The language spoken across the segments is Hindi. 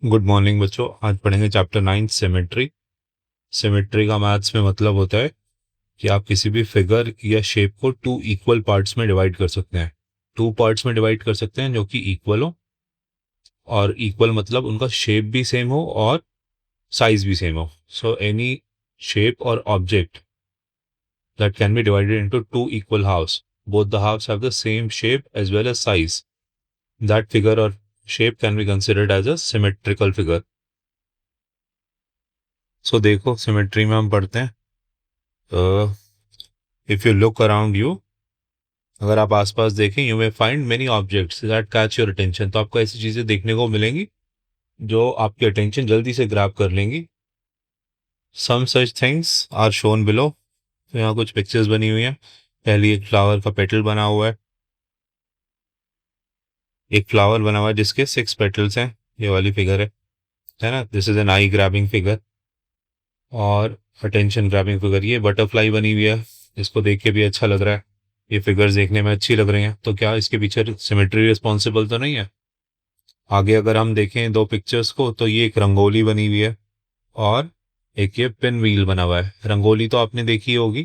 गुड मॉर्निंग बच्चों। आज पढ़ेंगे चैप्टर 9 सिमेट्री। सिमेट्री का मैथ्स में मतलब होता है कि आप किसी भी फिगर या शेप को टू इक्वल पार्ट्स में डिवाइड कर सकते हैं। टू पार्ट्स में डिवाइड कर सकते हैं जो कि इक्वल हो, और इक्वल मतलब उनका शेप भी सेम हो और साइज भी सेम हो। सो एनी शेप और object that can be divided into two equal halves. Both the halves have the same shape as well as size. That figure or shape can be considered as a symmetrical figure. So देखो सिमेट्री में हम पढ़ते हैं if you look around you, अगर आप आसपास देखें, you may find many objects that catch your attention. तो आपको ऐसी चीजें देखने को मिलेंगी जो आपकी अटेंशन जल्दी से ग्रैब कर लेंगी। Some such things are shown below. तो यहाँ कुछ पिक्चर्स बनी हुई हैं। पहली एक फ्लावर का पेटल बना हुआ है, एक फ्लावर बना हुआ है जिसके 6 पेटल्स हैं। ये वाली फिगर है ना। This is an I grabbing figure और अटेंशन ग्रैबिंग फिगर। ये बटरफ्लाई बनी हुई है, इसको देख के भी अच्छा लग रहा है। ये फिगर्स देखने में अच्छी लग रही हैं, तो क्या इसके पीछे सिमेट्री रिस्पॉन्सिबल तो नहीं है? आगे अगर हम देखें दो पिक्चर्स को, तो ये एक रंगोली बनी हुई है और एक ये पिन व्हील बना हुआ है। रंगोली तो आपने देखी होगी,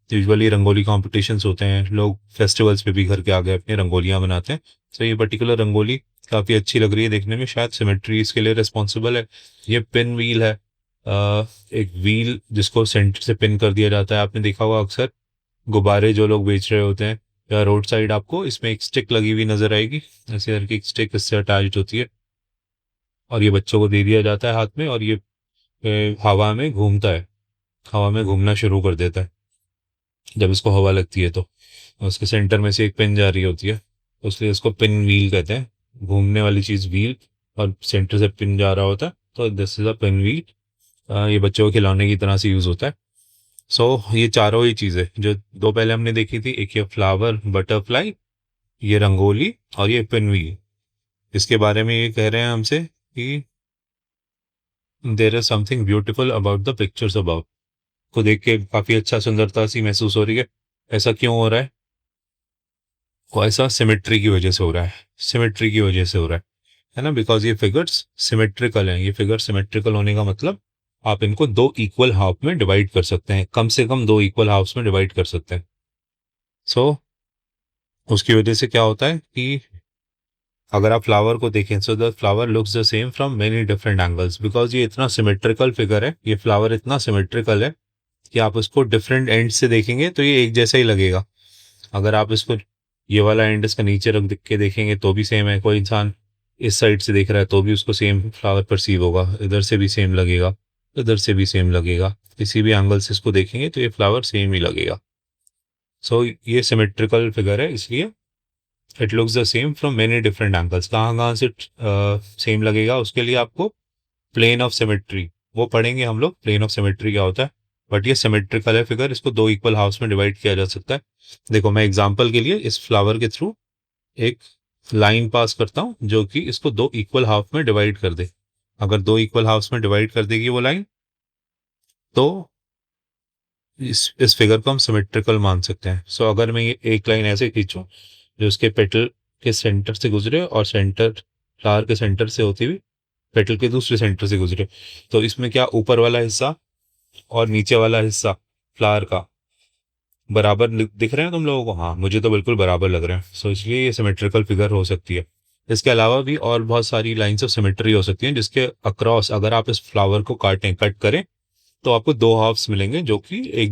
यूजुअली रंगोली कॉम्पिटिशन्स होते हैं, लोग फेस्टिवल्स पे भी घर के आगे अपनी रंगोलियां बनाते हैं। तो ये पर्टिकुलर रंगोली काफ़ी अच्छी लग रही है देखने में, शायद सिमेट्री इसके लिए रिस्पॉन्सिबल है। ये पिन व्हील है, एक व्हील जिसको सेंटर से पिन कर दिया जाता है। आपने देखा होगा अक्सर गुब्बारे जो लोग बेच रहे होते हैं या रोड साइड, आपको इसमें एक स्टिक लगी हुई नजर आएगी, ऐसे करके एक स्टिक इससे अटैच होती है और ये बच्चों को दे दिया जाता है हाथ में, और ये हवा में घूमता है, हवा में घूमना शुरू कर देता है जब इसको हवा लगती है। तो उसके सेंटर में से एक पिन जा रही होती है, तो इसलिए इसको पिन व्हील कहते हैं। घूमने वाली चीज़ व्हील, और सेंटर से पिन जा रहा होता है, तो this is a pin wheel. ये बच्चों को खिलौने की तरह से यूज़ होता है। ये चारों ही चीज़ें जो दो पहले हमने देखी थी, एक ये फ्लावर बटरफ्लाई, ये रंगोली और ये पिन व्हील, इसके बारे में ये कह रहे हैं हमसे कि there is something beautiful about the pictures about. को देख के काफ़ी अच्छा, सुंदरता सी महसूस हो रही है। ऐसा क्यों हो रहा है? वो ऐसा सिमेट्री की वजह से हो रहा है, सिमेट्री की वजह से हो रहा है ना। बिकॉज ये फिगर्स सिमेट्रिकल हैं। ये फिगर सिमेट्रिकल होने का मतलब आप इनको दो इक्वल हाफ में डिवाइड कर सकते हैं, कम से कम दो इक्वल हाफ्स में डिवाइड कर सकते हैं। सो उसकी वजह से क्या होता है कि अगर आप फ्लावर को देखें, so the flower looks the same from many different angles. Because ये इतना सिमेट्रिकल फिगर है, ये फ्लावर इतना सिमेट्रिकल है कि आप उसको डिफरेंट एंड से देखेंगे तो ये एक जैसा ही लगेगा। अगर आप इसको ये वाला एंड इसका नीचे रख के देखेंगे तो भी सेम है। कोई इंसान इस साइड से देख रहा है तो भी उसको सेम फ्लावर परसीव होगा, इधर से भी सेम लगेगा, इधर से भी सेम लगेगा। किसी भी एंगल से इसको देखेंगे तो ये फ्लावर सेम ही लगेगा। ये सिमेट्रिकल फिगर है, इसलिए it looks the same from many different angles. कहाँ कहाँ से सेम लगेगा, उसके लिए आपको प्लेन ऑफ सिमेट्री वो पढ़ेंगे हम लोग, प्लेन ऑफ सिमेट्री क्या होता है। बट ये सिमेट्रिकल है फिगर, इसको दो इक्वल हाफ्स में डिवाइड किया जा सकता है। देखो मैं एग्जांपल के लिए इस फ्लावर के थ्रू एक लाइन पास करता हूँ जो कि इसको दो इक्वल हाफ में डिवाइड कर दे। अगर दो इक्वल हाफ्स में डिवाइड कर देगी वो लाइन, तो इस फिगर को हम सिमेट्रिकल मान सकते हैं। अगर मैं ये एक लाइन ऐसे खींचूं जो उसके पेटल के सेंटर से गुजरे और सेंटर फ्लावर के सेंटर से होती हुई पेटल के दूसरे सेंटर से गुजरे, तो इसमें क्या ऊपर वाला हिस्सा और नीचे वाला हिस्सा फ्लावर का बराबर दिख रहे हैं तुम लोगों को? हाँ, मुझे तो बिल्कुल बराबर लग रहे हैं। इसलिए ये सिमेट्रिकल फिगर हो सकती है। इसके अलावा भी और बहुत सारी लाइंस ऑफ सिमेट्री हो सकती हैं जिसके अक्रॉस अगर आप इस फ्लावर को कट करें तो आपको दो हाफ्स मिलेंगे जो कि एक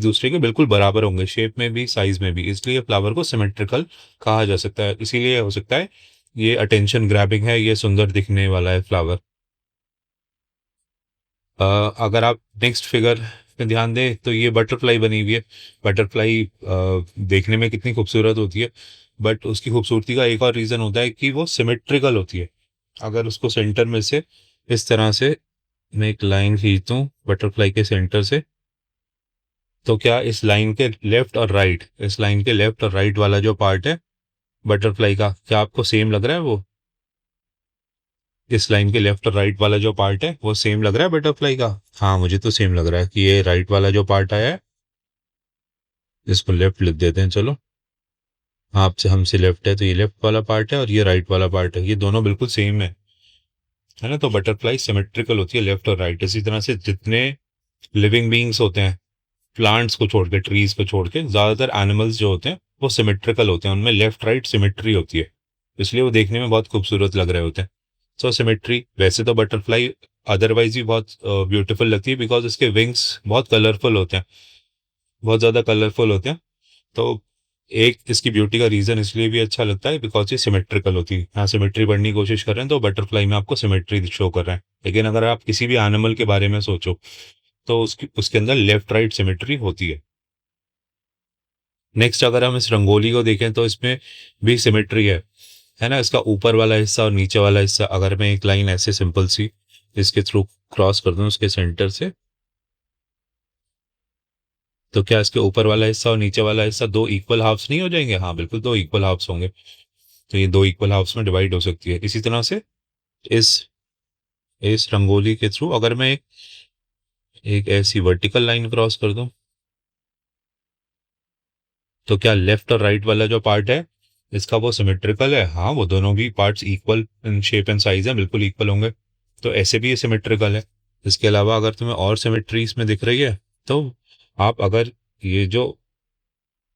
दूसरे के बिल्कुल बराबर होंगे, शेप में भी साइज में भी। इसलिए फ्लावर को सिमेट्रिकल कहा जा सकता है। इसीलिए हो सकता है ये अटेंशन ग्रैबिंग है, ये सुंदर दिखने वाला है फ्लावर। अगर आप नेक्स्ट फिगर पे ध्यान दें तो ये बटरफ्लाई बनी हुई है। बटरफ्लाई देखने में कितनी खूबसूरत होती है, बट उसकी खूबसूरती का एक और रीज़न होता है कि वो सिमेट्रिकल होती है। अगर उसको सेंटर में से इस तरह से मैं एक लाइन खींचता हूँ बटरफ्लाई के सेंटर से, तो क्या इस लाइन के लेफ्ट और राइट, इस लाइन के लेफ्ट और राइट वाला जो पार्ट है बटरफ्लाई का, क्या आपको सेम लग रहा है? वो इस लाइन के लेफ्ट और राइट वाला जो पार्ट है वो सेम लग रहा है बटरफ्लाई का? हाँ, मुझे तो सेम लग रहा है कि ये राइट वाला जो पार्ट आया है, इसको लेफ्ट लिख देते हैं चलो। आपसे हमसे लेफ्ट है तो ये लेफ्ट वाला पार्ट है और ये राइट वाला पार्ट है, ये दोनों बिल्कुल सेम है। है ना। तो बटरफ्लाई सिमेट्रिकल होती है लेफ्ट और राइट। इसी तरह से जितने लिविंग बींग्स होते हैं, प्लांट्स को छोड़ के, ट्रीज को छोड़ के, ज्यादातर एनिमल्स जो होते हैं वो सिमेट्रिकल होते हैं, उनमें लेफ्ट राइट सिमेट्री होती है, इसलिए वो देखने में बहुत खूबसूरत लग रहे होते हैं। सो सिमेट्री। वैसे तो बटरफ्लाई अदरवाइज भी बहुत ब्यूटीफुल लगती है, बिकॉज इसके विंग्स बहुत कलरफुल होते हैं, बहुत ज्यादा कलरफुल होते हैं। तो एक इसकी ब्यूटी का रीजन इसलिए भी अच्छा लगता है बिकॉज ये सिमेट्रिकल होती है। यहाँ सिमेट्री बढ़ने की कोशिश कर रहे हैं तो बटरफ्लाई में आपको सिमेट्री शो कर रहा है। लेकिन अगर आप किसी भी एनिमल के बारे में सोचो तो उसके अंदर लेफ्ट राइट सिमेट्री होती है। नेक्स्ट अगर हम इस रंगोली को देखें तो इसमें भी सिमेट्री है ना। इसका ऊपर वाला हिस्सा और नीचे वाला हिस्सा, अगर मैं एक लाइन ऐसे सिंपल सी इसके थ्रू क्रॉस कर दूं उसके सेंटर से, तो क्या इसके ऊपर वाला हिस्सा और नीचे वाला हिस्सा दो इक्वल हाफ्स नहीं हो जाएंगे? हाँ बिल्कुल, दो इक्वल हाफ्स होंगे। तो ये दो इक्वल हाफ्स में डिवाइड हो सकती है। इसी तरह से इस इस रंगोली के थ्रू अगर मैं एक ऐसी वर्टिकल लाइन क्रॉस कर दूं, तो क्या लेफ्ट और राइट वाला जो पार्ट है इसका वो सिमेट्रिकल है? हाँ, वो दोनों भी parts equal in shape and size है, बिल्कुल इक्वल होंगे। तो ऐसे भी ये सिमेट्रिकल है। इसके अलावा अगर तुम्हें और सिमेट्री इसमें दिख रही है तो आप अगर ये जो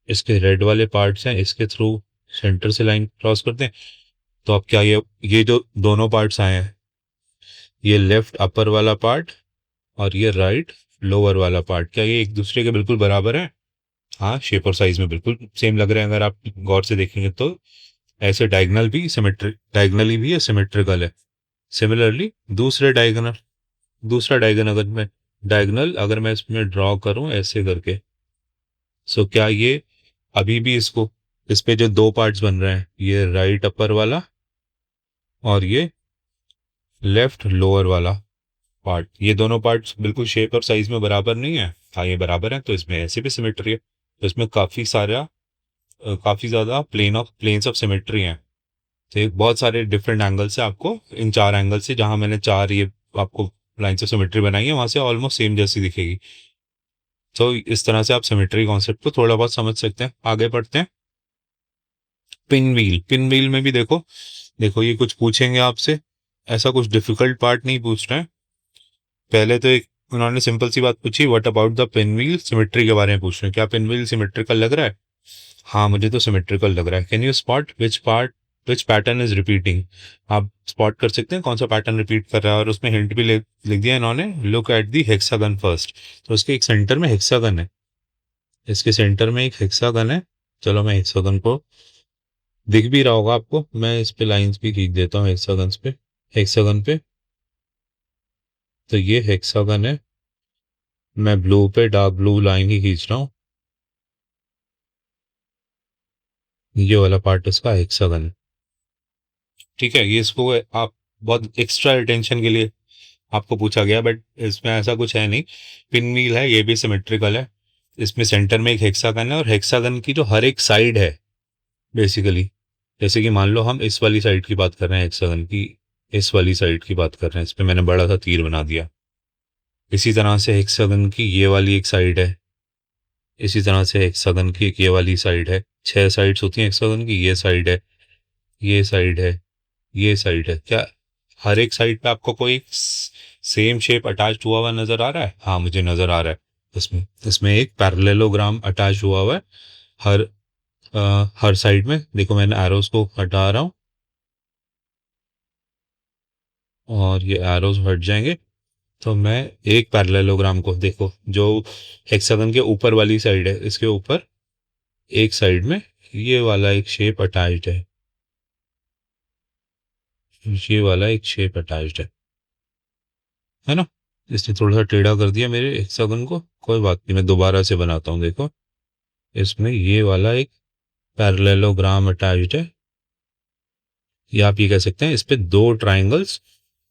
इसके रेड वाले पार्ट्स हैं इसके थ्रू सेंटर से लाइन क्रॉस करते हैं, तो अब क्या ये जो दोनों पार्ट्स आए हैं, ये लेफ्ट अपर वाला पार्ट और ये राइट लोअर वाला पार्ट, क्या ये एक दूसरे के बिल्कुल बराबर है? हाँ, शेप और साइज में बिल्कुल सेम लग रहे हैं अगर आप गौर से देखेंगे तो। ऐसे डायगनली भी ये सिमेट्रिकल है। सिमिलरली दूसरा डायगन अगर मैं इसमें ड्रॉ करूं ऐसे करके, सो क्या ये अभी भी इस पे जो दो पार्ट्स बन रहे हैं, ये राइट अपर वाला और ये लेफ्ट लोअर वाला पार्ट, ये दोनों पार्ट्स बिल्कुल शेप और साइज में बराबर नहीं है? हाँ, ये बराबर है, तो इसमें ऐसे भी सिमेट्री है। तो इसमें काफी ज्यादा प्लेन्स ऑफ सिमेट्री हैं। तो एक बहुत सारे डिफरेंट एंगल से आपको, इन चार एंगल से जहां मैंने चार ये आपको लाइन ऑफ सिमेट्री बनाई है, वहां से ऑलमोस्ट सेम जैसी दिखेगी। तो इस तरह से आप सिमेट्री कॉन्सेप्ट को थोड़ा बहुत समझ सकते हैं। आगे बढ़ते हैं। पिन व्हील में भी देखो देखो ये कुछ पूछेंगे आपसे, ऐसा कुछ डिफिकल्ट पार्ट नहीं पूछ रहे हैं। पहले तो एक उन्होंने सिंपल सी बात पूछी, what about the pin wheel, symmetry के बारे में पूछ रहे हैं, क्या पिन व्हील सिमेट्रिकल लग रहा है? हाँ, मुझे तो सिमेट्रिकल लग रहा है। Can you spot which pattern is repeating? आप स्पॉट कर सकते हैं कौन सा पैटर्न रिपीट कर रहा है। और उसमें हिंट भी लिख दिया इन्होंने, look at the hexagon first. तो उसके एक सेंटर में हेक्सागन है, इसके सेंटर में एक हेक्सागन है। चलो मैं हेक्सागन को, दिख भी रहा होगा आपको, मैं इस पे लाइंस भी खींच देता हूँ हेक्सागन पे। तो ये हेक्सागन है, मैं ब्लू पे डार्क ब्लू लाइन ही खींच रहा हूँ। ये वाला पार्ट इसका हेक्सागन है। ठीक है, ये इसको आप बहुत एक्स्ट्रा अटेंशन के लिए आपको पूछा गया, बट इसमें ऐसा कुछ है नहीं। पिन व्हील है, ये भी सिमेट्रिकल है। इसमें सेंटर में एक हेक्सागन है और हेक्सागन की जो हर एक साइड है बेसिकली, जैसे कि मान लो हम इस वाली साइड की बात कर रहे हैं हेक्सागन की, इस वाली साइड की बात कर रहे हैं, इस पे मैंने बड़ा सा तीर बना दिया। इसी तरह से हेक्सागन की ये वाली एक साइड है, इसी तरह से हेक्सागन की एक ये वाली साइड है। छह साइड्स होती हैं हेक्सागन की, ये साइड है, ये साइड है, ये साइड है। क्या हर एक साइड पे आपको कोई सेम शेप अटैच हुआ हुआ नजर आ रहा है? हाँ, मुझे नजर आ रहा है। इसमें इसमें एक पैरेललोग्राम अटैच हुआ हुआ है हर हर साइड में। देखो मैंने एरोस को हटा रहा हूँ और ये एरोस हट जाएंगे, तो मैं एक पैरेललोग्राम को देखो, जो हेक्सागन के ऊपर वाली साइड है, इसके ऊपर एक साइड में ये वाला एक शेप अटैच्ड है, ये वाला एक शेप अटैच्ड है ना। इसने थोड़ा सा टेढ़ा कर दिया मेरे हेक्सागन को, कोई बात नहीं, मैं दोबारा से बनाता हूँ। देखो इसमें ये वाला एक पैरेललोग्राम अटैच्ड है, या आप ये कह सकते हैं इस पे दो ट्राइंगल्स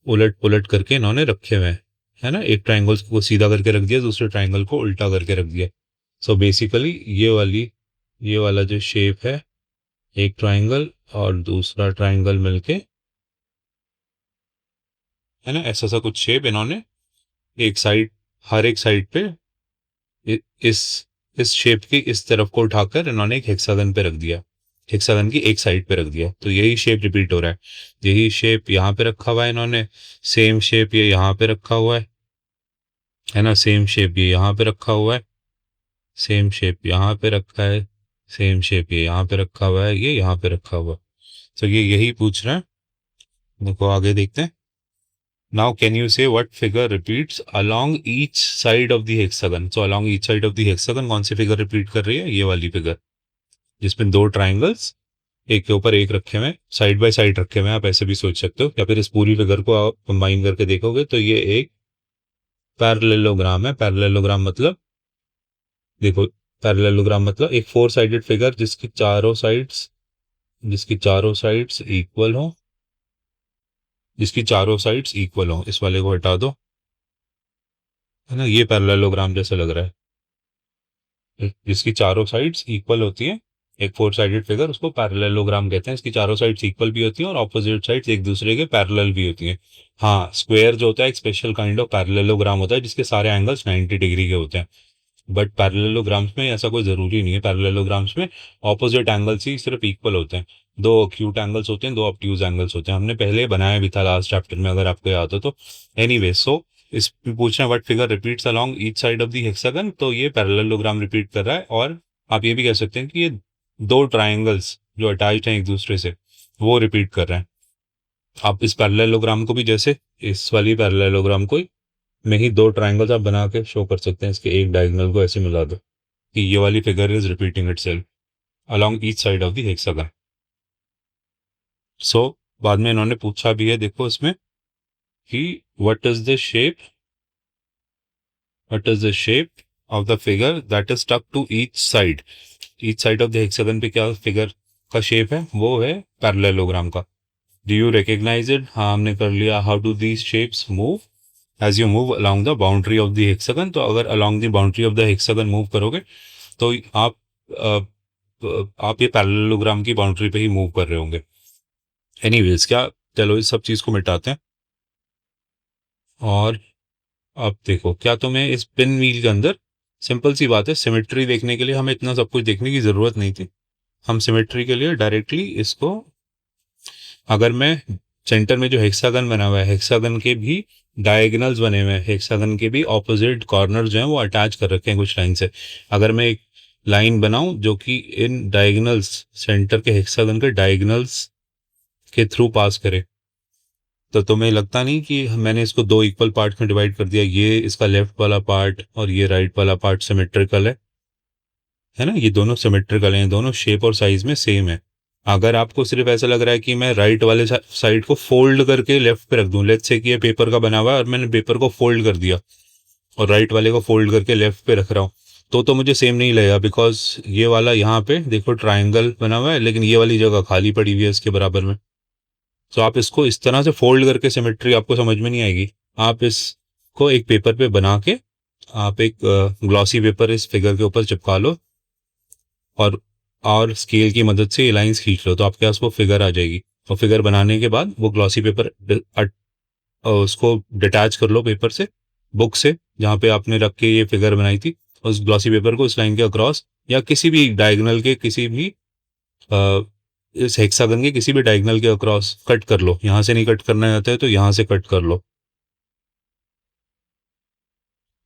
उलट पुलट करके इन्होंने रखे हुए हैं, है ना। एक ट्राइंगल को सीधा करके रख दिया, दूसरे ट्राइंगल को उल्टा करके रख दिया। सो बेसिकली ये वाला जो शेप है, एक ट्राइंगल और दूसरा ट्राइंगल मिलके, है ना, ऐसा सा कुछ शेप इन्होंने एक साइड, हर एक साइड पे इस शेप की इस तरफ को उठाकर इन्होंने एक हेक्सागन पे रख दिया। हेक्सागन की एक साइड पे रख दिया, तो यही शेप रिपीट हो रहा है। यही शेप यहाँ पे रखा हुआ है इन्होंने, सेम शेप ये यहाँ पे रखा हुआ है ना, सेम शेप ये यहाँ पे रखा हुआ है, सेम शेप यहाँ पे रखा है, सेम शेप ये यहाँ पे रखा हुआ है, ये यहाँ पे रखा हुआ है। तो ये यही पूछ रहा है। देखो आगे देखते हैं। नाउ कैन यू से what figure repeats along each side of the hexagon. So along each side of the hexagon कौन सी फिगर रिपीट कर रही है? ये वाली फिगर, जिसमें दो ट्राइंगल्स एक के ऊपर एक रखे हुए, साइड बाय साइड रखे हुए, आप ऐसे भी सोच सकते हो, या फिर इस पूरी फिगर को आप कंबाइन करके देखोगे तो ये एक पैरेललोग्राम है। पैरेललोग्राम मतलब, देखो, पैरेललोग्राम मतलब एक फोर साइडेड फिगर जिसकी चारों साइड्स इक्वल हो, जिसकी चारों साइड्स इक्वल हो। इस वाले को हटा दो, है ना, ये पैरेललोग्राम जैसा लग रहा है, जिसकी चारों साइड्स इक्वल होती हैं। एक फोर साइडेड फिगर, उसको पैरेललोग्राम कहते हैं। इसकी चारों साइड्स इक्वल भी होती हैं और ऑपोजिट साइड्स एक दूसरे के पैरेलल भी होती हैं। हाँ, स्क्वायर जो होता है एक स्पेशल काइंड ऑफ पैरेललोग्राम होता है जिसके सारे एंगल्स 90 डिग्री के होते हैं। बट पैरेललोग्राम्स में ऐसा कोई ज़रूरी नहीं है। पैरेललोग्राम्स में ऑपोजिट एंगल्स ही सिर्फ इक्वल होते हैं। दो एक्यूट एंगल्स होते हैं, दो ऑब्ट्यूज एंगल्स होते हैं। हमने पहले बनाया भी था लास्ट चैप्टर में, अगर आपको याद हो तो। एनीवे, सो इस पूछ रहे हैं what figure repeats along each side of the hexagon, तो ये पैरेललोग्राम रिपीट कर रहा है। और आप ये भी कह सकते हैं कि ये दो ट्राइंगल्स जो अटैच्ड हैं एक दूसरे से, वो रिपीट कर रहे हैं। आप इस पैरेललोग्राम को भी, जैसे इस वाली पैरेललोग्राम को में ही दो ट्राइंगल्स आप बना के शो कर सकते हैं। इसके एक डायगोनल को ऐसे मिला दो कि ये वाली figure is repeating itself along each side of the hexagon. So बाद में इन्होंने पूछा भी है, देखो इसमें, कि what is the shape of the figure that is stuck to each side of the hexagon पे क्या फिगर का शेप है? वो है पैरेललोग्राम का। Do you recognise it? हाँ, हमने कर लिया। How do these shapes move as you move along the boundary of the hexagon? तो अगर along the boundary of the hexagon move करोगे तो आप ये पैरेललोग्राम की बाउंड्री पे ही मूव कर रहे होंगे। एनीवेज, क्या, चलो इस सब चीज़ को मिटाते हैं। और अब देखो, क्या तुम्हें इस पिन व्हील के अंदर, सिंपल सी बात है, सिमेट्री देखने के लिए हमें इतना सब कुछ देखने की ज़रूरत नहीं थी। हम सिमेट्री के लिए डायरेक्टली इसको, अगर मैं सेंटर में जो हेक्सागन बना हुआ है, हेक्सागन के भी डायगोनल्स बने हुए हैं, हेक्सागन के भी ऑपोजिट कॉर्नर जो हैं वो अटैच कर रखे हैं कुछ लाइन से। अगर मैं एक लाइन बनाऊं जो कि इन डायगोनल्स, सेंटर के हेक्सागन के डायगोनल्स के थ्रू पास करे, तो तुम्हें लगता नहीं कि मैंने इसको दो इक्वल पार्ट में डिवाइड कर दिया? ये इसका लेफ्ट वाला पार्ट और ये राइट वाला पार्ट सिमेट्रिकल है ना, ये दोनों सिमेट्रिकल हैं, दोनों शेप और साइज में सेम है। अगर आपको सिर्फ ऐसा लग रहा है कि मैं राइट वाले साइड को फोल्ड करके लेफ्ट पे रख दूं, लेट्स से कि ये पेपर का बना हुआ है और मैंने पेपर को फोल्ड कर दिया और राइट वाले को फोल्ड करके लेफ्ट पे रख रहा हूँ, तो मुझे सेम नहीं लगेगा। बिकॉज ये वाला यहाँ पे देखो ट्राइंगल बना हुआ है, लेकिन ये वाली जगह खाली पड़ी हुई है इसके बराबर में। तो आप इसको इस तरह से फोल्ड करके सिमेट्री आपको समझ में नहीं आएगी। आप इसको एक पेपर पे बना के, आप एक ग्लॉसी पेपर इस फिगर के ऊपर चिपका लो और स्केल की मदद से ये लाइंस खींच लो, तो आपके पास वो फिगर आ जाएगी। और फिगर बनाने के बाद वो ग्लॉसी पेपर उसको डिटैच कर लो पेपर से, बुक से, जहाँ पे आपने रख के ये फिगर बनाई थी। उस ग्लॉसी पेपर को इस लाइन के अक्रॉस या किसी भी डायगोनल के, किसी भी इस हेक्सागन के किसी भी डायगोनल के अक्रॉस कट कर लो। यहाँ से नहीं कट करना चाहते हो तो यहाँ से कट कर लो,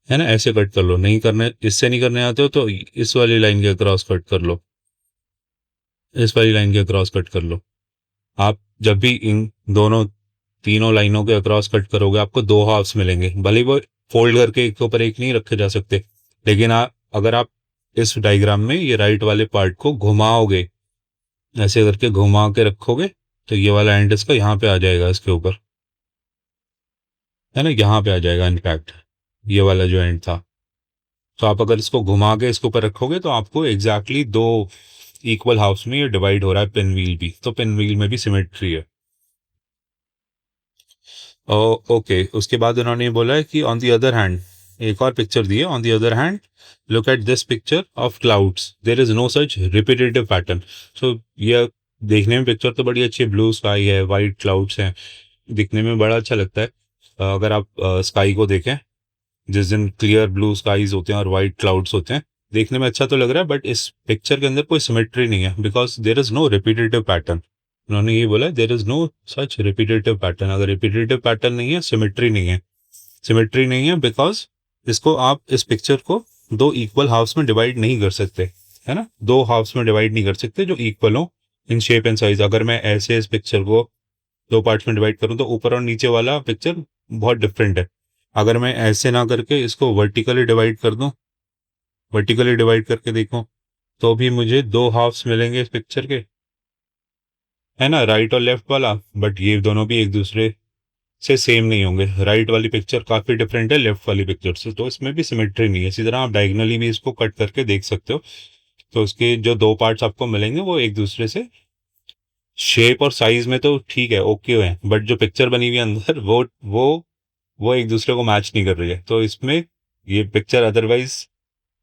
है ना, ऐसे कट कर लो। नहीं करने, इससे नहीं करने आते हो तो इस वाली लाइन के अक्रॉस कट कर लो, इस वाली लाइन के अक्रॉस कट कर लो। आप जब भी इन दोनों तीनों लाइनों के अक्रॉस कट करोगे आपको दो हाफ्स मिलेंगे। भले ही वो फोल्ड करके एक के ऊपर एक नहीं रखे जा सकते, लेकिन अगर आप इस डायग्राम में ये राइट वाले पार्ट को घुमाओगे, ऐसे करके घुमा के रखोगे, तो ये वाला एंड इसका यहाँ पे आ जाएगा, इसके ऊपर, है ना, यहाँ पे आ जाएगा इनफैक्ट ये वाला जो एंड था। तो आप अगर इसको घुमा के इसके ऊपर रखोगे तो आपको एग्जैक्टली दो इक्वल हाउस में ये डिवाइड हो रहा है पिन व्हील भी। तो पिन व्हील में भी सिमेट्री है। ओके, उसके बाद उन्होंने बोला है कि ऑन द अदर हैंड, एक और पिक्चर दी है, on the other hand look at this picture of clouds, there is no such repetitive pattern. So ये देखने में पिक्चर तो बड़ी अच्छी है, ब्लू स्काई है, वाइट क्लाउड्स हैं, दिखने में बड़ा अच्छा लगता है। अगर आप स्काई को देखें, जिस दिन क्लियर ब्लू स्काईज होते हैं और वाइट क्लाउड्स होते हैं, देखने में अच्छा तो लग रहा है, बट इस पिक्चर के अंदर कोई सिमेट्री नहीं है, because there is no repetitive pattern. उन्होंने ये बोला there is no such repetitive pattern. अगर रिपीटेटिव पैटर्न नहीं है, सिमेट्री नहीं है। सिमेट्री नहीं है बिकॉज इसको आप इस पिक्चर को दो इक्वल हाफ्स में डिवाइड नहीं कर सकते, है ना। दो हाफ्स में डिवाइड नहीं कर सकते जो इक्वल हो इन शेप एंड साइज। अगर मैं ऐसे इस पिक्चर को दो पार्ट्स में डिवाइड करूं तो ऊपर और नीचे वाला पिक्चर बहुत डिफरेंट है। अगर मैं ऐसे ना करके इसको वर्टिकली डिवाइड कर दूं, वर्टिकली डिवाइड करके देखो तो भी मुझे दो हाफ्स मिलेंगे इस पिक्चर के, है ना, राइट और लेफ्ट वाला। बट ये दोनों भी एक दूसरे से सेम नहीं होंगे। राइट वाली पिक्चर काफी डिफरेंट है लेफ्ट वाली पिक्चर से, तो इसमें भी सिमेट्री नहीं है। इसी तरह आप डायगनली भी इसको कट करके देख सकते हो, तो उसके जो दो पार्ट्स आपको मिलेंगे वो एक दूसरे से शेप और साइज में तो ठीक है, ओके है, बट जो पिक्चर बनी हुई है अंदर वो एक दूसरे को मैच नहीं कर रही है। तो इसमें ये पिक्चर अदरवाइज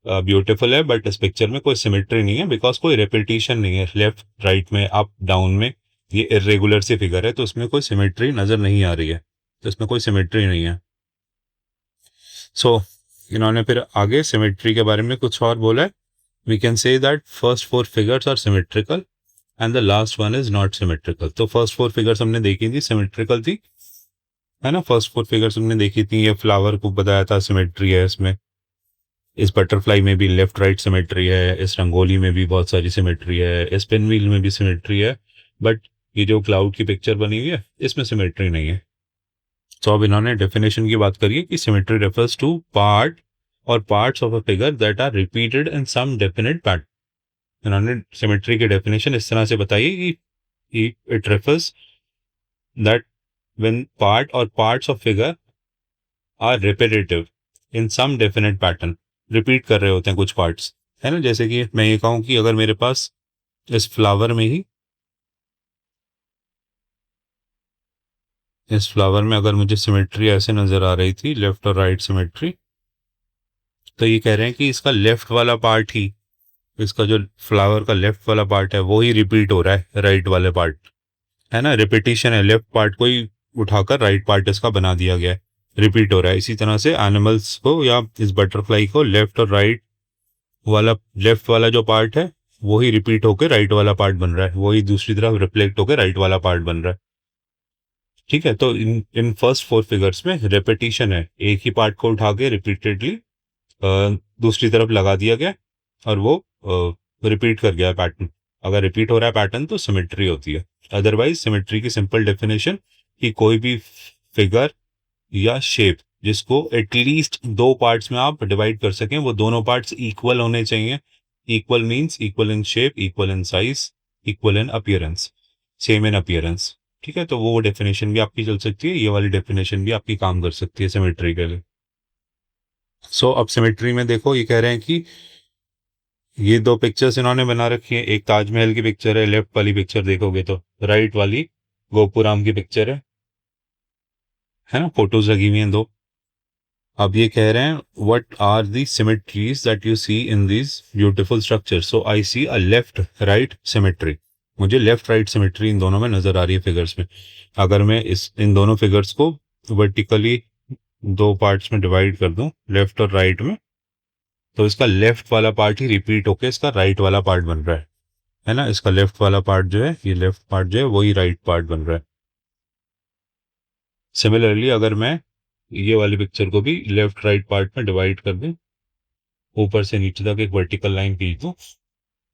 ब्यूटीफुल है, बट इस पिक्चर में कोई सिमेट्री नहीं है बिकॉज कोई रेपिटेशन नहीं है लेफ्ट राइट में, अप डाउन में। ये इरेगुलर सी फिगर है, तो इसमें कोई सिमेट्री नजर नहीं आ रही है, तो इसमें कोई सिमेट्री नहीं है। सो इन्होंने फिर आगे सिमेट्री के बारे में कुछ और बोला है। We can say that first four figures are symmetrical and the last one is not symmetrical. तो फर्स्ट फोर फिगर्स हमने देखी थी, सिमेट्रिकल थी, है ना। फर्स्ट फोर फिगर्स हमने देखी थी। ये फ्लावर को बताया था सिमेट्री है इसमें, इस बटरफ्लाई में भी लेफ्ट राइट सिमेट्री है, इस रंगोली में भी बहुत सारी सिमेट्री है, इस पिन व्हील में भी सिमेट्री है, बट ये जो क्लाउड की पिक्चर बनी हुई है इसमें सिमेट्री नहीं है। तो अब इन्होंने डेफिनेशन की बात करी है कि symmetry refers to part or parts of a figure that are repeated in some definite pattern. इन्होंने सिमेट्री की डेफिनेशन इस तरह से बताई कि it refers that when part or parts of figure are repetitive in some definite pattern, repeat कर रहे होते हैं कुछ पार्ट्स, है ना। जैसे कि मैं ये कहूँ कि अगर मेरे पास इस फ्लावर में ही, इस फ्लावर में अगर मुझे सिमेट्री ऐसे नजर आ रही थी, लेफ्ट और राइट सिमेट्री, तो ये कह रहे हैं कि इसका लेफ्ट वाला पार्ट ही, इसका जो फ्लावर का लेफ्ट वाला पार्ट है वो ही रिपीट हो रहा है राइट वाले पार्ट, है ना। रिपीटिशन है, लेफ्ट पार्ट को ही उठाकर राइट पार्ट इसका बना दिया गया है, रिपीट हो रहा है। इसी तरह से एनिमल्स को या इस बटरफ्लाई को लेफ्ट और राइट वाला, लेफ्ट वाला जो पार्ट है वो ही रिपीट होकर राइट वाला पार्ट बन रहा है, वही दूसरी तरफ रिफ्लेक्ट होकर राइट वाला पार्ट बन रहा है। ठीक है, तो इन फर्स्ट फोर फिगर्स में रेपिटेशन है, एक ही पार्ट को उठा के रिपीटेडली दूसरी तरफ लगा दिया गया और वो रिपीट कर गया पैटर्न। अगर रिपीट हो रहा है पैटर्न तो सिमेट्री होती है। अदरवाइज सिमेट्री की सिंपल डेफिनेशन कि कोई भी फिगर या शेप जिसको एटलीस्ट दो पार्ट्स में आप डिवाइड कर सकें, वो दोनों पार्ट्स इक्वल होने चाहिए। Equal means equal in shape, equal in size, equal in appearance, same in appearance. ठीक है, तो वो डेफिनेशन भी आपकी चल सकती है, ये वाली डेफिनेशन भी आपकी काम कर सकती है सिमेट्री के लिए। सो अब सिमेट्री में देखो, ये कह रहे हैं कि ये दो पिक्चर्स इन्होंने बना रखी है। एक ताजमहल की पिक्चर है, लेफ्ट वाली पिक्चर देखोगे तो राइट वाली गोपुराम की पिक्चर है ना, फोटोज लगी हुई हैं दो। अब ये कह रहे हैं what are the symmetries that you see in this beautiful structure. So I see a left right symmetry. मुझे लेफ्ट राइट सिमेट्री इन दोनों में नजर आ रही है फिगर्स में। अगर मैं इन दोनों फिगर्स को वर्टिकली दो पार्ट्स में डिवाइड कर दूं, लेफ्ट और राइट में, तो इसका लेफ्ट वाला पार्ट ही रिपीट होकर इसका राइट वाला पार्ट बन रहा है ना। इसका लेफ्ट वाला पार्ट जो है, ये लेफ्ट पार्ट जो है वही राइट पार्ट बन रहा है। सिमिलरली अगर मैं ये वाली पिक्चर को भी लेफ्ट राइट पार्ट में डिवाइड कर दूं, ऊपर से नीचे तक एक वर्टिकल लाइन खींच दूं,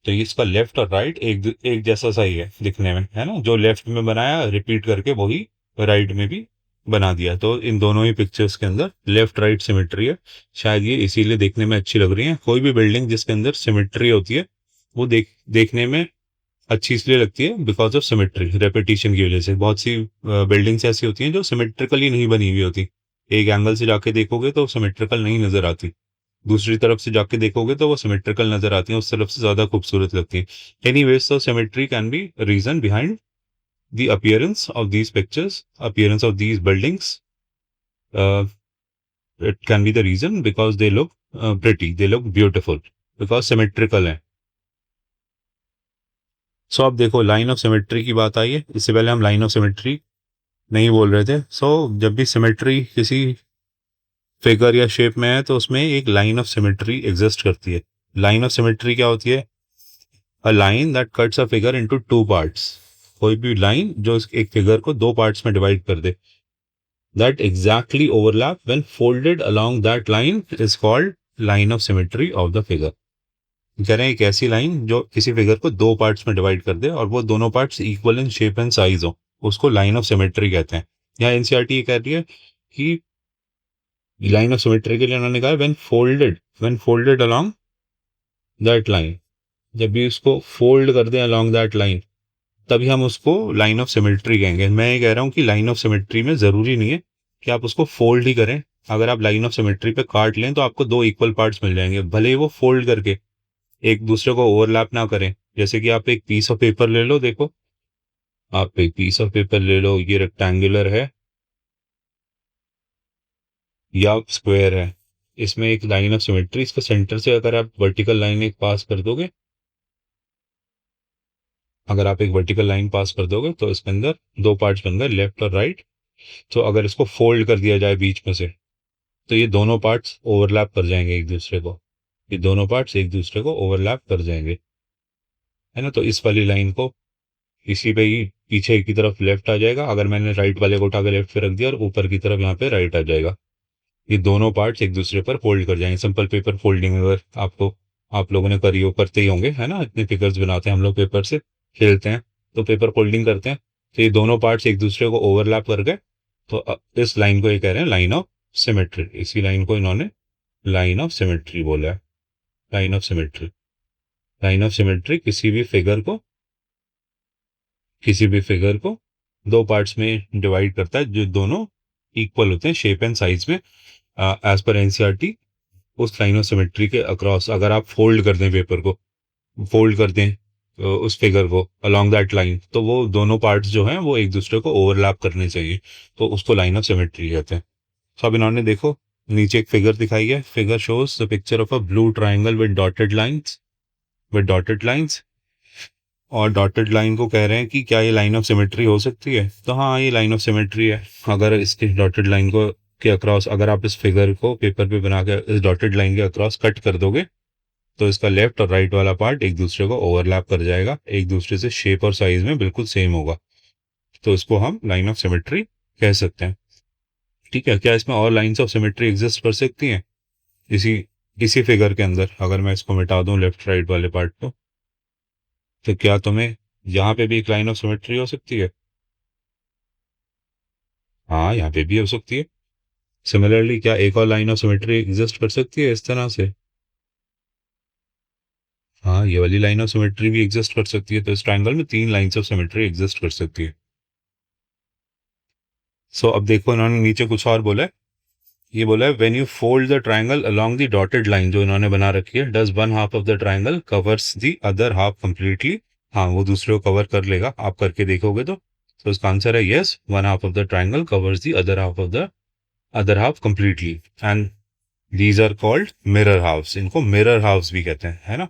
तो इसका लेफ्ट और राइट एक जैसा सा ही है दिखने में, है ना। जो लेफ्ट में बनाया रिपीट करके वही राइट में भी बना दिया। तो इन दोनों ही पिक्चर्स के अंदर लेफ्ट राइट सिमेट्री है। शायद ये इसीलिए देखने में अच्छी लग रही है। कोई भी बिल्डिंग जिसके अंदर सिमेट्री होती है वो देखने में अच्छी इसलिए लगती है बिकॉज ऑफ सिमेट्री, रेपिटेशन की वजह से। बहुत सी बिल्डिंग्स ऐसी होती हैं जो सिमेट्रिकली नहीं बनी हुई होती। एक एंगल से जाके देखोगे तो सिमेट्रिकल नहीं नजर आती, दूसरी तरफ से जाके देखोगे तो वो सिमेट्रिकल नजर आती है, उस तरफ से ज्यादा खूबसूरत लगती है। Anyways, so symmetry can be reason behind the appearance of these pictures, appearance of these buildings. It can be the reason because they look pretty, they look beautiful, because symmetrical है। सो अब देखो लाइन ऑफ सिमेट्री की बात आई है। इससे पहले हम लाइन ऑफ सिमेट्री नहीं बोल रहे थे। सो जब भी सिमेट्री किसी फिगर या शेप में है तो उसमें एक लाइन ऑफ सिमेट्री एग्जिस्ट करती है। लाइन ऑफ सिमेट्री क्या होती है? A line that cuts a figure into two parts. कोई भी लाइन जो एक फिगर को दो पार्ट्स में डिवाइड कर दे, that exactly overlap when folded along that line is called line of symmetry of the figure. कह रहे हैं एक ऐसी लाइन जो किसी फिगर को दो पार्ट्स में डिवाइड कर दे और वो दोनों parts equal in shape and size हो, उसको लाइन ऑफ सिमेट्री कहते हैं। यहाँ एनसीईआरटी ये कह रही है कि लाइन ऑफ सिमेट्री के लिए उन्होंने कहा when folded along that line, जब भी उसको फोल्ड कर दें अलोंग दैट लाइन, तभी हम उसको लाइन ऑफ सिमेट्री कहेंगे। मैं ये कह रहा हूँ कि लाइन ऑफ सिमेट्री में जरूरी नहीं है कि आप उसको फोल्ड ही करें। अगर आप लाइन ऑफ सिमेट्री पे काट लें तो आपको दो इक्वल पार्ट्स मिल जाएंगे, भले ही वो फोल्ड करके एक दूसरे को ओवरलैप ना करें। जैसे कि आप एक पीस ऑफ पेपर ले लो, देखो आप एक पीस ऑफ पेपर ले लो, ये रेक्टेंगुलर है या स्क्वायर है, इसमें एक लाइन ऑफ सिमेट्री, इसके सेंटर से अगर आप वर्टिकल लाइन एक पास कर दोगे, अगर आप एक वर्टिकल लाइन पास कर दोगे तो इसके अंदर दो पार्ट्स बन गए, लेफ्ट और राइट। तो अगर इसको फोल्ड कर दिया जाए बीच में से, तो ये दोनों पार्ट्स ओवरलैप कर जाएंगे एक दूसरे को, ये दोनों पार्ट्स एक दूसरे को ओवरलैप कर जाएंगे, है ना। तो इस वाली लाइन को इसी पे ही पीछे की तरफ लेफ्ट आ जाएगा, अगर मैंने राइट वाले को उठा के लेफ्ट पे रख दिया और ऊपर की तरफ यहाँ पे राइट आ जाएगा, ये दोनों पार्ट्स एक दूसरे पर फोल्ड कर जाएंगे। सिंपल पेपर फोल्डिंग अगर आपको, आप लोगों ने करी हो, करते ही होंगे, है ना, इतने फिगर्स बनाते हैं हम लोग पेपर से, खेलते हैं तो पेपर फोल्डिंग करते हैं, तो ये दोनों पार्ट्स एक दूसरे को ओवरलैप कर गए, तो इस लाइन को ये कह रहे हैं लाइन ऑफ सिमेट्री। इसी लाइन को इन्होंने लाइन ऑफ सिमेट्री बोला है। Line of symmetry, line of symmetry किसी भी फिगर को दो पार्ट्स में डिवाइड करता है जो दोनों इक्वल होते हैं शेप एंड साइज में। एज पर एनसीईआरटी उस लाइन ऑफ सिमेट्री के अक्रॉस अगर आप फोल्ड कर दें पेपर को, फोल्ड कर दें उस फिगर को अलोंग दैट लाइन, तो वो दोनों पार्ट्स जो हैं वो एक दूसरे को ओवरलैप करने चाहिए, तो उसको लाइन ऑफ सिमेट्री कहते हैं। तो अब इन्होंने देखो नीचे एक फिगर दिखाई है, figure shows the picture of a blue triangle with dotted lines, और डॉटेड लाइन को कह रहे हैं कि क्या ये लाइन ऑफ सिमेट्री हो सकती है? तो हाँ, ये लाइन ऑफ सिमेट्री है। अगर इसके डॉटेड लाइन को के अक्रॉस अगर आप इस फिगर को पेपर पे बना के इस डॉटेड लाइन के अक्रॉस कट कर दोगे, तो इसका लेफ्ट और राइट वाला पार्ट एक दूसरे को ओवरलैप कर जाएगा, एक दूसरे से शेप और साइज में बिल्कुल सेम होगा, तो इसको हम लाइन ऑफ सिमेट्री कह सकते हैं। ठीक है, क्या इसमें और लाइन्स ऑफ सिमेट्री एग्जिस्ट कर सकती हैं इसी इसी फिगर के अंदर? अगर मैं इसको मिटा दूं लेफ्ट राइट वाले पार्ट को, तो क्या तुम्हें यहाँ पे भी एक लाइन ऑफ सिमेट्री हो सकती है? हाँ, यहाँ पे भी हो सकती है। सिमिलरली क्या एक और लाइन ऑफ सिमेट्री एग्जिस्ट कर सकती है इस तरह से? हाँ, ये वाली लाइन ऑफ सिमेट्री भी एग्जिस्ट कर सकती है। तो इस ट्रायंगल में तीन लाइंस ऑफ सिमेट्री एग्जिस्ट कर सकती है। सो अब देखो इन्होंने नीचे कुछ और बोला है। ये बोला है when you fold the triangle along the dotted line जो इन्होंने बना रखी है, does one half of the triangle covers the other half completely? हाँ, वो दूसरे को कवर कर लेगा, आप करके देखोगे तो इसका आंसर है yes, one half of the triangle covers the other half completely, and these are called mirror halves. इनको मिरर हाफ्स भी कहते हैं, है ना।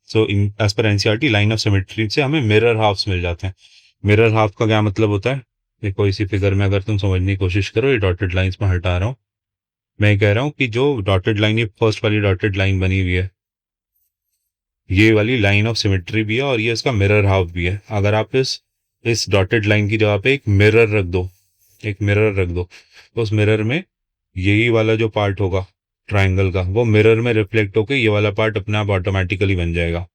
सो इन एज पर एनसीईआरटी लाइन ऑफ सिमेट्री से हमें मिरर हाफ्स मिल जाते हैं। मिरर हाफ का क्या मतलब होता है? देखो इसी फिगर में अगर तुम समझने की कोशिश करो, ये डॉटेड लाइंस में हटा रहा हूँ, मैं कह रहा हूँ कि जो डॉटेड लाइन, ये फर्स्ट वाली डॉटेड लाइन बनी हुई है, ये वाली लाइन ऑफ सिमेट्री भी है और ये इसका मिरर हाफ भी है। अगर आप इस डॉटेड लाइन की जगह पे एक मिरर रख दो, तो उस मिरर में यही वाला जो पार्ट होगा ट्राइंगल का, वो मिरर में रिफ्लेक्ट होकर ये वाला पार्ट अपने आप ऑटोमेटिकली बन जाएगा,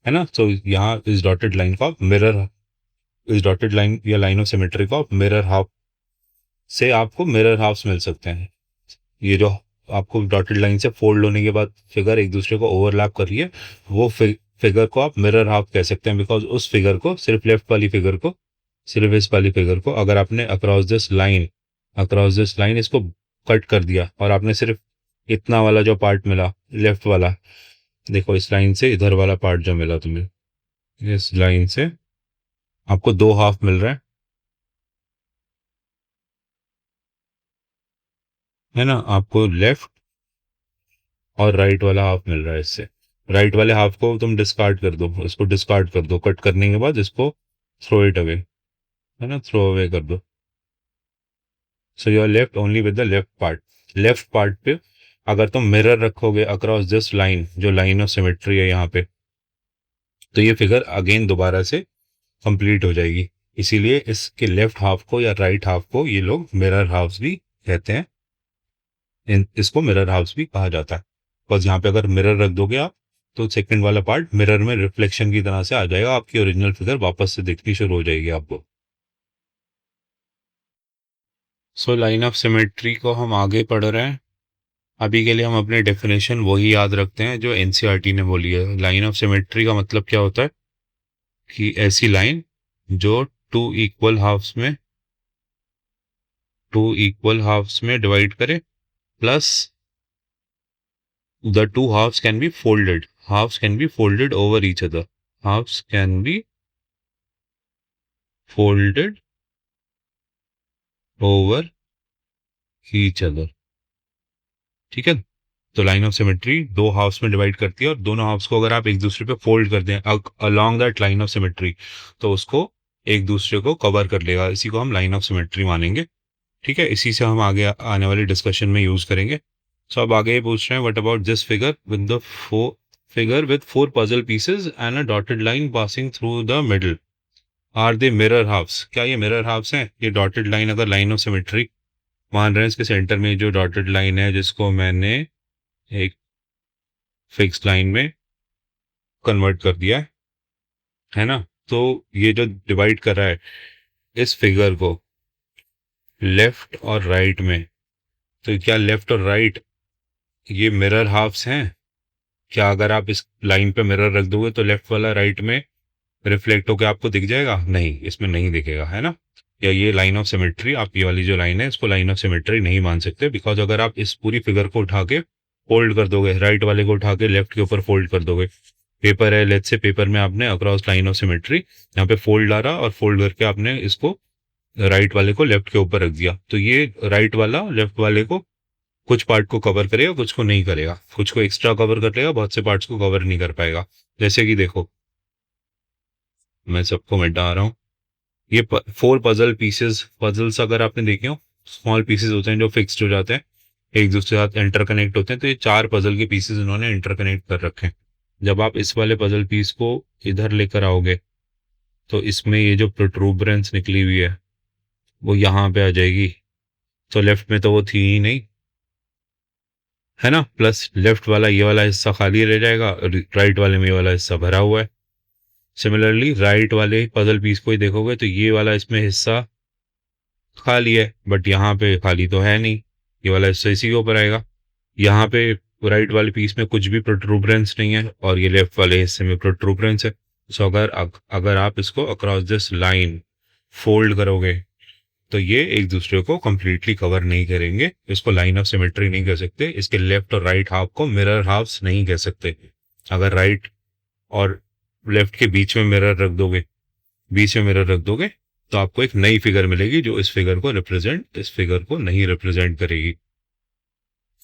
है ना। तो यहाँ इस डॉटेड लाइन या लाइन ऑफ सिमेट्री को आप मिरर हाफ से आपको मिरर हाफ्स मिल सकते हैं। ये जो आपको डॉटेड लाइन से फोल्ड होने के बाद फिगर एक दूसरे को ओवरलैप कर रही है, वो फिगर को आप मिरर हाफ कह सकते हैं, बिकॉज उस फिगर को, सिर्फ इस वाली फिगर को अगर आपने अक्रॉस दिस लाइन इसको कट कर दिया और आपने सिर्फ इतना वाला जो पार्ट मिला लेफ्ट वाला, देखो इस लाइन से इधर वाला पार्ट जो मिला तुम्हें, इस लाइन से आपको दो हाफ मिल रहा है ना, आपको लेफ्ट और राइट वाला हाफ मिल रहा है। इससे राइट वाले हाफ को तुम डिस्कार्ड कर दो, इसको डिस्कार्ड कर दो, कट करने के बाद इसको थ्रो इट अवे, है ना, थ्रो अवे कर दो। So you are left only with the left part पे अगर तुम मिरर रखोगे अक्रॉस दिस लाइन, जो लाइन ऑफ सिमेट्री है यहाँ पे, तो ये फिगर अगेन दोबारा से कंप्लीट हो जाएगी। इसीलिए इसके लेफ्ट हाफ को या राइट हाफ को ये लोग मिरर हाफ्स भी कहते हैं। इसको मिरर हाउस भी कहा जाता है। बस यहाँ पे अगर मिरर रख दोगे आप, तो सेकंड वाला पार्ट मिरर में रिफ्लेक्शन की तरह से आ जाएगा, आपकी ओरिजिनल फिगर वापस से दिखनी शुरू हो जाएगी आपको। सो लाइन ऑफ सिमेट्री को हम आगे पढ़ रहे हैं। अभी के लिए हम अपने डेफिनेशन वही याद रखते हैं जो एनसीईआरटी ने बोली है। लाइन ऑफ सिमेट्री का मतलब क्या होता है कि ऐसी लाइन जो टू इक्वल हाफ्स में डिवाइड करे, plus the two halves can be folded. Halves can be folded over each other. Halves can be folded over each other. ठीक है, तो लाइन ऑफ सिमेट्री दो हाफ्स में डिवाइड करती है, और दोनों हाफ्स को अगर आप एक दूसरे पे फोल्ड कर दें along that line of symmetry, तो उसको एक दूसरे को कवर कर लेगा। इसी को हम लाइन ऑफ सिमेट्री मानेंगे। ठीक है, इसी से हम आगे आने वाले डिस्कशन में यूज करेंगे। सो अब आगे ये पूछ रहे हैं, what about this figure with four puzzle pieces and a dotted line passing through the middle, are they mirror halves? क्या ये मिरर हाफ्स हैं? ये डॉटेड लाइन अगर लाइन ऑफ सिमेट्री मान रहे हैं, इसके सेंटर में जो डॉटेड लाइन है जिसको मैंने एक फिक्स लाइन में कन्वर्ट कर दिया है ना, तो ये जो डिवाइड कर रहा है इस फिगर को लेफ्ट और राइट में, तो क्या लेफ्ट और राइट ये मिरर हाफ्स हैं? क्या अगर आप इस लाइन पे मिरर रख दोगे तो लेफ्ट वाला राइट में रिफ्लेक्ट होकर आपको दिख जाएगा? नहीं, इसमें नहीं दिखेगा, है ना। या ये लाइन ऑफ सिमेट्री, आप ये वाली जो लाइन है इसको लाइन ऑफ सिमेट्री नहीं मान सकते, बिकॉज अगर आप इस पूरी फिगर को उठा के फोल्ड कर दोगे, राइट वाले को उठा के लेफ्ट के ऊपर फोल्ड कर दोगे, पेपर है, लेट्स से पेपर में आपने अक्रॉस लाइन ऑफ सिमेट्री यहाँ पे फोल्ड डाला और फोल्ड करके आपने इसको राइट वाले को लेफ्ट के ऊपर रख दिया, तो ये राइट वाला लेफ्ट वाले को कुछ पार्ट को कवर करेगा, कुछ को नहीं करेगा, कुछ को एक्स्ट्रा कवर कर लेगा, बहुत से पार्ट्स को कवर नहीं कर पाएगा। जैसे कि देखो, मैं सबको मिटा रहा हूँ, ये फोर पजल्स अगर आपने देखे हो, स्मॉल पीसेस होते हैं जो फिक्स्ड हो जाते हैं, एक दूसरे के साथ इंटरकनेक्ट होते हैं, तो ये चार पजल के पीसेस इन्होंने इंटरकनेक्ट कर रखे हैं। जब आप इस वाले पजल पीस को इधर लेकर आओगे, तो इसमें ये जो प्रोट्रूबरेंस निकली हुई है वो यहाँ पे आ जाएगी, तो लेफ्ट में तो वो थी ही नहीं, है ना, प्लस लेफ्ट वाला ये वाला हिस्सा खाली रह जाएगा, राइट वाले में ये वाला हिस्सा भरा हुआ है। सिमिलरली राइट वाले पजल पीस को ही देखोगे तो ये वाला इसमें हिस्सा खाली है, बट यहाँ पे खाली तो है नहीं, ये वाला हिस्सा इसी के ऊपर आएगा। यहाँ पे राइट वाले पीस में कुछ भी प्रोट्रूबरेंस नहीं है, और ये लेफ्ट वाले हिस्से में प्रोट्रूबरेंस है। सो अगर आप इसको अक्रॉस दिस लाइन फोल्ड करोगे तो ये एक दूसरे को कंप्लीटली कवर नहीं करेंगे, इसको लाइन ऑफ सिमेट्री नहीं कह सकते, इसके लेफ्ट और राइट हाफ को मिरर हाफ्स नहीं कह सकते। अगर राइट और लेफ्ट के बीच में मिरर रख दोगे, तो आपको एक नई फिगर मिलेगी जो इस फिगर को नहीं रिप्रेजेंट करेगी,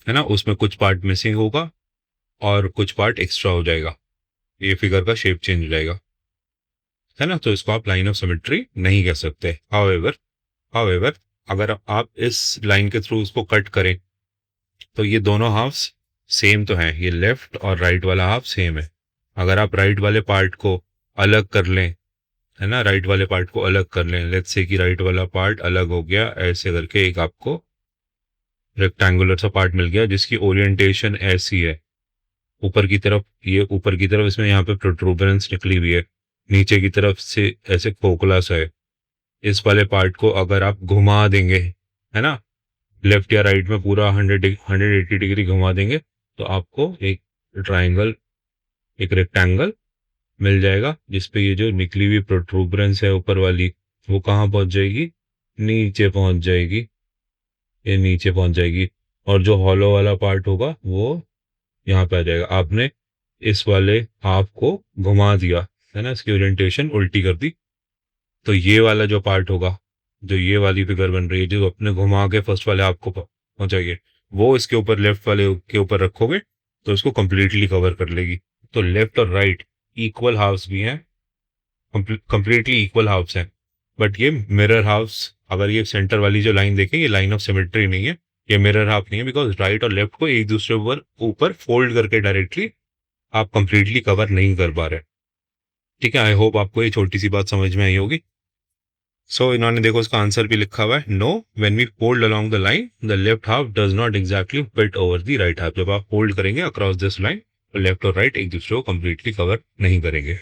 है ना। उसमें कुछ पार्ट मिसिंग होगा और कुछ पार्ट एक्स्ट्रा हो जाएगा, ये फिगर का शेप चेंज हो जाएगा, है ना। तो इसको आप लाइन ऑफ सिमेट्री नहीं कह सकते। हाउएवर अगर आप इस लाइन के थ्रू उसको कट करें तो ये दोनों हाफ्स सेम तो हैं, ये लेफ्ट और राइट वाला हाफ सेम है। अगर आप राइट वाले पार्ट को अलग कर लें, है ना, राइट वाले पार्ट को अलग कर लें, लेट्स से कि राइट वाला पार्ट अलग हो गया, ऐसे करके एक आपको रेक्टेंगुलर सा पार्ट मिल गया जिसकी ओरिएंटेशन ऐसी है, ऊपर की तरफ, ये ऊपर की तरफ इसमें यहाँ पे प्रोट्रूबरेंस निकली हुई है, नीचे की तरफ से ऐसे खोखला सा है। इस वाले पार्ट को अगर आप घुमा देंगे, है ना, लेफ्ट या राइट में पूरा 180 डिग्री घुमा देंगे, तो आपको एक ट्राइंगल, एक रेक्टेंगल मिल जाएगा, जिसपे ये जो निकली हुई प्रोट्रूबरेंस है ऊपर वाली वो कहाँ पहुंच जाएगी? नीचे पहुंच जाएगी, ये नीचे पहुंच जाएगी, और जो हॉलो वाला पार्ट होगा वो यहाँ पे आ जाएगा। आपने इस वाले हाफ को घुमा दिया, है ना, इसकी ओरिएंटेशन उल्टी कर दी, तो ये वाला जो पार्ट होगा, जो ये वाली फिगर बन रही है, जो अपने घुमा के फर्स्ट वाले हाफ को पहुंचाइए, वो इसके ऊपर लेफ्ट वाले के ऊपर रखोगे तो इसको कंप्लीटली कवर कर लेगी। तो लेफ्ट और राइट इक्वल हाफ्स भी हैं, कंप्लीटली इक्वल हाफ्स हैं, बट ये मिरर हाफ्स, अगर ये सेंटर वाली जो लाइन देखें, ये लाइन ऑफ सिमेट्री नहीं है, ये मिरर हाफ नहीं है, बिकॉज राइट और लेफ्ट को एक दूसरे ऊपर फोल्ड करके डायरेक्टली आप कंप्लीटली कवर नहीं कर पा रहे। ठीक है, आई होप आपको ये छोटी सी बात समझ में आई होगी। सो इन्होंने देखो इसका आंसर भी लिखा हुआ है, no when we fold along the line the left half does not exactly fit over the right half. जब आप फोल्ड करेंगे अक्रॉस दिस लाइन तो लेफ्ट और राइट एक दूसरे को कंप्लीटली कवर नहीं करेंगे।